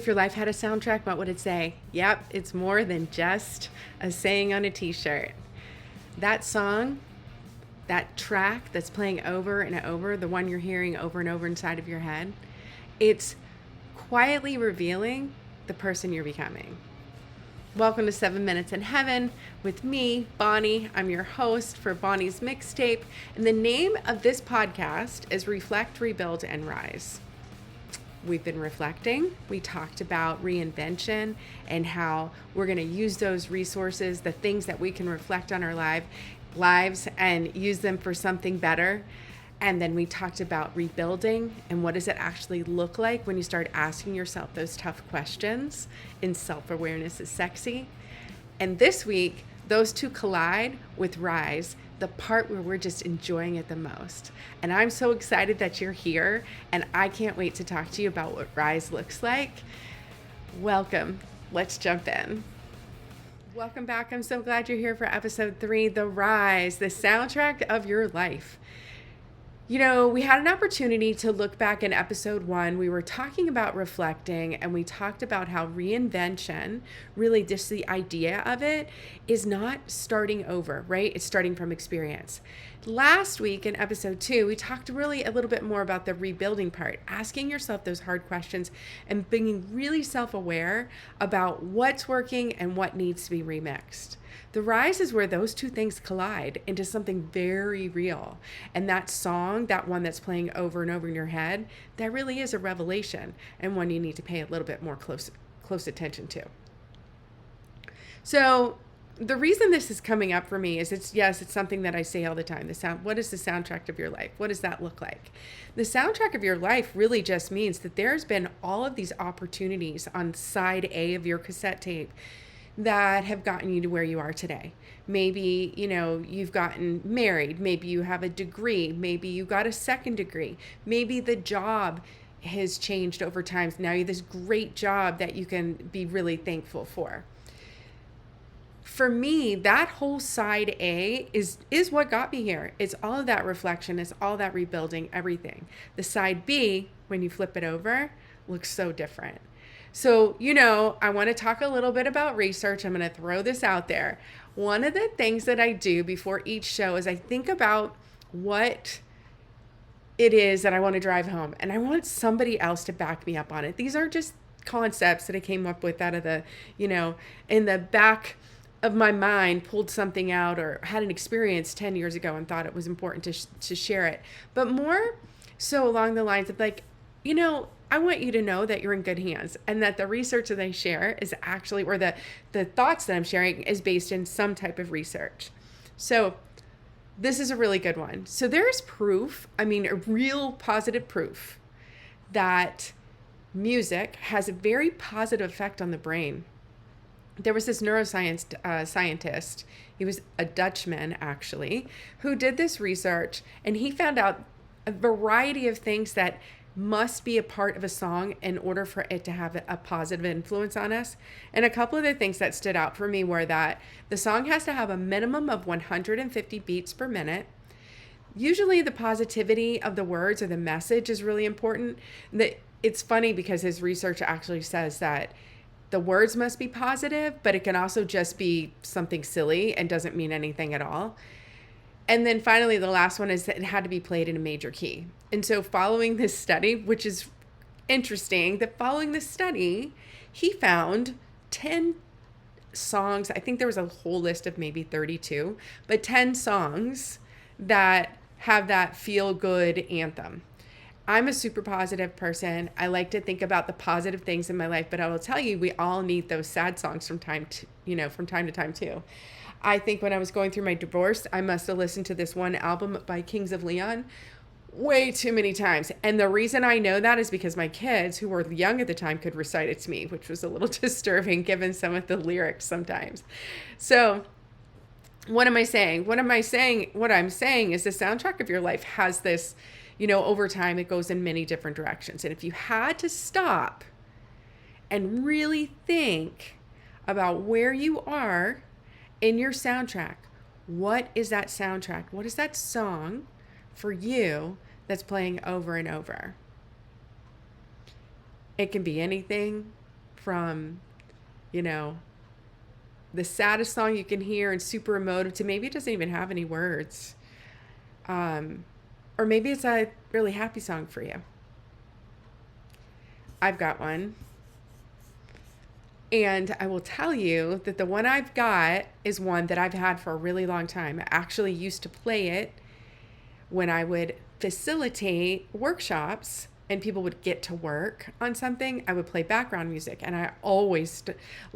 If your life had a soundtrack, what would it say? Yep, it's more than just a saying on a t-shirt. That song, that track that's playing over and over, the one you're hearing over and over inside of your head, it's quietly revealing the person you're becoming. Welcome to 7 Minutes in Heaven with me, Bonnie. I'm your host for Bonnie's Mixtape, and the name of this podcast is Reflect, Rebuild, and Rise. We've been reflecting. We talked about reinvention and how we're going to use those resources, the things that we can reflect on our lives and use them for something better. And then we talked about rebuilding and what does it actually look like when you start asking yourself those tough questions, and self-awareness is sexy. And this week, those two collide with Rise, the part where we're just enjoying it the most. And I'm so excited that you're here, and I can't wait to talk to you about what Rise looks like. Welcome. Let's jump in. Welcome back. I'm so glad you're here for episode 3, The Rise, the soundtrack of your life. You know, we had an opportunity to look back in episode 1. We were talking about reflecting, and we talked about how reinvention, really just the idea of it, is not starting over, right? It's starting from experience. Last week in episode 2, we talked really a little bit more about the rebuilding part, asking yourself those hard questions and being really self-aware about what's working and what needs to be remixed. The Rise is where those two things collide into something very real. And that song, that one that's playing over and over in your head, that really is a revelation and one you need to pay a little bit more close attention to. So the reason this is coming up for me is it's something that I say all the time. What is the soundtrack of your life? What does that look like? The soundtrack of your life really just means that there's been all of these opportunities on side A of your cassette tape that have gotten you to where you are today. Maybe, you've gotten married. Maybe you have a degree. Maybe you got a second degree. Maybe the job has changed over time. Now you have this great job that you can be really thankful for. For me, that whole side A is what got me here. It's all of that reflection. It's all that rebuilding, everything. The side B, when you flip it over, looks so different. So, I want to talk a little bit about research. I'm going to throw this out there. One of the things that I do before each show is I think about what it is that I want to drive home, and I want somebody else to back me up on it. These are just concepts that I came up with out of the, in the back of my mind, pulled something out or had an experience 10 years ago and thought it was important to share it. But more so along the lines of like, I want you to know that you're in good hands and that the research that I share is actually, or the thoughts that I'm sharing is based in some type of research. So this is a really good one. So there's proof, a real positive proof that music has a very positive effect on the brain. There was this neuroscience scientist, he was a Dutchman actually, who did this research, and he found out a variety of things that must be a part of a song in order for it to have a positive influence on us. And a couple of the things that stood out for me were that the song has to have a minimum of 150 beats per minute. Usually the positivity of the words or the message is really important. It's funny because his research actually says that the words must be positive, but it can also just be something silly and doesn't mean anything at all. And then finally, the last one is that it had to be played in a major key. And so following this study, which is interesting, that following this study, he found 10 songs. I think there was a whole list of maybe 32, but 10 songs that have that feel-good anthem. I'm a super positive person. I like to think about the positive things in my life, but I will tell you, we all need those sad songs from time to time too. I think when I was going through my divorce, I must have listened to this one album by Kings of Leon way too many times. And the reason I know that is because my kids, who were young at the time, could recite it to me, which was a little disturbing given some of the lyrics sometimes. So what am I saying? What I'm saying is the soundtrack of your life has this, over time, it goes in many different directions. And if you had to stop and really think about where you are in your soundtrack, what is that soundtrack? What is that song for you that's playing over and over? It can be anything. from, you know, the saddest song you can hear and super emotive to maybe it doesn't even have any words. Or maybe it's a really happy song for you. I've got one. And I will tell you that the one I've got is one that I've had for a really long time. I actually used to play it when I would facilitate workshops and people would get to work on something. I would play background music, and I always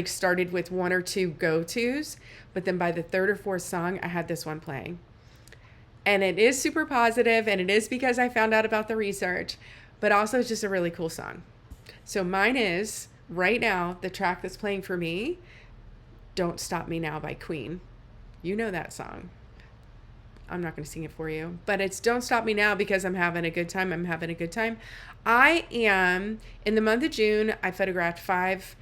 started with one or two go-tos, but then by the third or fourth song, I had this one playing. And it is super positive, and it is because I found out about the research, but also it's just a really cool song. So mine is, right now, the track that's playing for me, Don't Stop Me Now by Queen. You know that song. I'm not going to sing it for you, but it's Don't Stop Me Now because I'm having a good time. I'm having a good time. I am, in the month of June, I photographed 5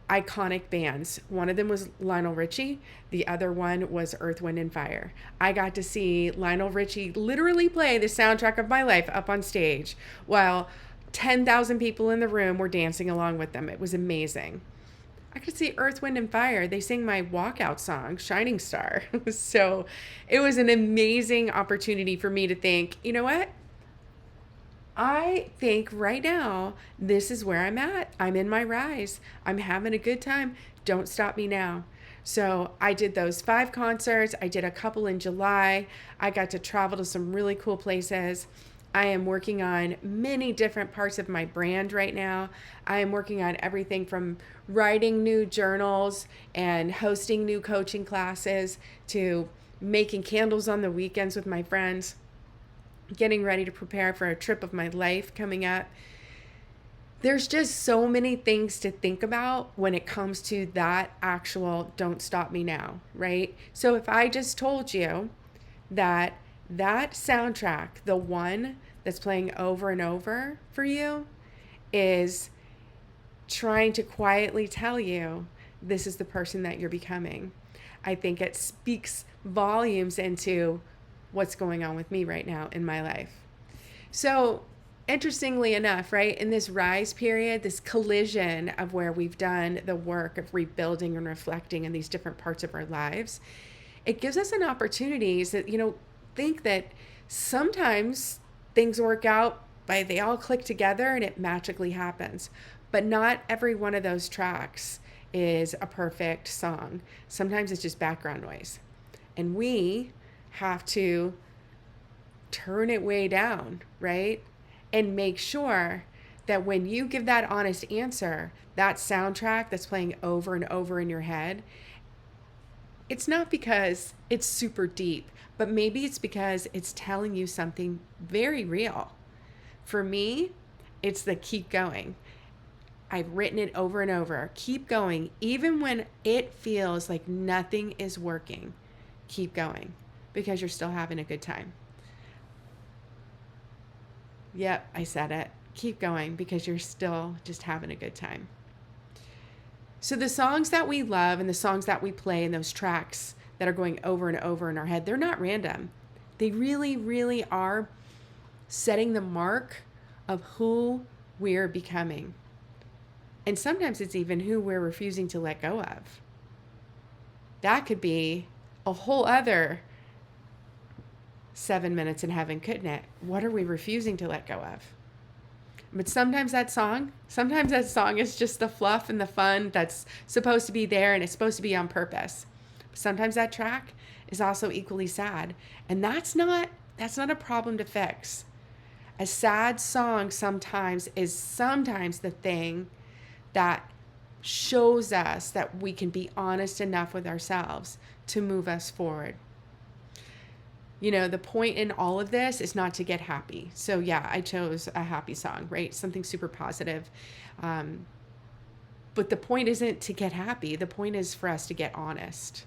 iconic bands. One of them was Lionel Richie. The other one was Earth, Wind, and Fire. I got to see Lionel Richie literally play the soundtrack of my life up on stage while 10,000 people in the room were dancing along with them. It was amazing. I could see Earth, Wind, and Fire. They sang my walkout song, Shining Star. So it was an amazing opportunity for me to think, you know what? I think right now, this is where I'm at. I'm in my rise. I'm having a good time. Don't stop me now. So I did those 5 concerts. I did a couple in July. I got to travel to some really cool places. I am working on many different parts of my brand right now. I am working on everything from writing new journals and hosting new coaching classes to making candles on the weekends with my friends, getting ready to prepare for a trip of my life coming up. There's just so many things to think about when it comes to that actual Don't Stop Me Now, right? So if I just told you that soundtrack, the one that's playing over and over for you, is trying to quietly tell you this is the person that you're becoming, I think it speaks volumes into what's going on with me right now in my life. So interestingly enough, right, in this rise period, this collision of where we've done the work of rebuilding and reflecting in these different parts of our lives, it gives us an opportunity to, think that sometimes things work out they all click together and it magically happens. But not every one of those tracks is a perfect song. Sometimes it's just background noise. And we have to turn it way down, right? And make sure that when you give that honest answer, that soundtrack that's playing over and over in your head, it's not because it's super deep, but maybe it's because it's telling you something very real. For me, it's the keep going. I've written it over and over. Keep going. Even when it feels like nothing is working, keep going because you're still having a good time. Yep, I said it. Keep going because you're still just having a good time. So the songs that we love and the songs that we play and those tracks that are going over and over in our head, they're not random. They really, really are setting the mark of who we're becoming. And sometimes it's even who we're refusing to let go of. That could be a whole other 7 minutes in heaven, couldn't it? What are we refusing to let go of? But sometimes that song is just the fluff and the fun that's supposed to be there and it's supposed to be on purpose. Sometimes that track is also equally sad. And that's not a problem to fix. A sad song sometimes the thing that shows us that we can be honest enough with ourselves to move us forward. The point in all of this is not to get happy. So yeah, I chose a happy song, right? Something super positive. But the point isn't to get happy. The point is for us to get honest.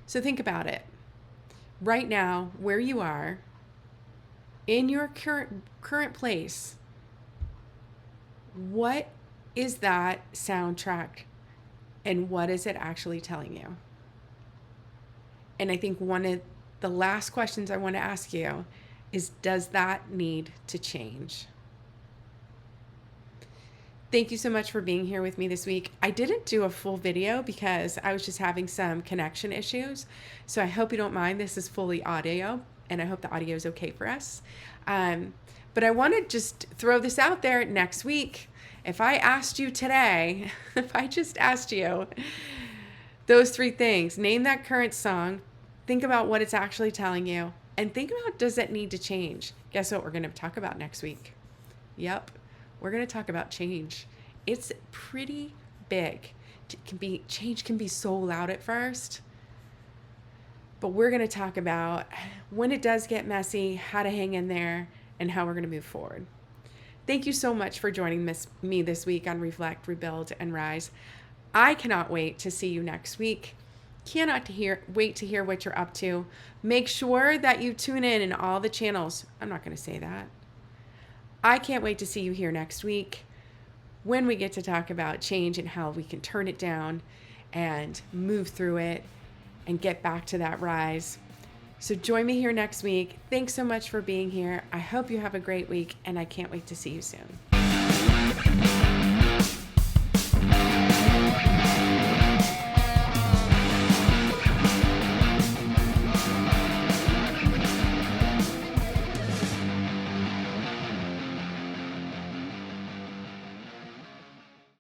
So think about it. Right now, where you are, in your current place, what is that soundtrack and what is it actually telling you? And I think one of the last questions I want to ask you is, does that need to change? Thank you so much for being here with me this week. I didn't do a full video because I was just having some connection issues. So I hope you don't mind. This is fully audio, and I hope the audio is okay for us. But I want to just throw this out there next week. If I asked you today, if I just asked you those 3 things, name that current song, think about what it's actually telling you, and think about, does it need to change? Guess what we're going to talk about next week? Yep. We're going to talk about change. It's pretty big. Change can be so loud at first, but we're going to talk about when it does get messy, how to hang in there, and how we're going to move forward. Thank you so much for joining me this week on Reflect, Rebuild, and Rise. I cannot wait to see you next week. Cannot wait to hear what you're up to. Make sure that you tune in all the channels. I'm not going to say that. I can't wait to see you here next week when we get to talk about change and how we can turn it down and move through it and get back to that rise. So join me here next week. Thanks so much for being here. I hope you have a great week, and I can't wait to see you soon.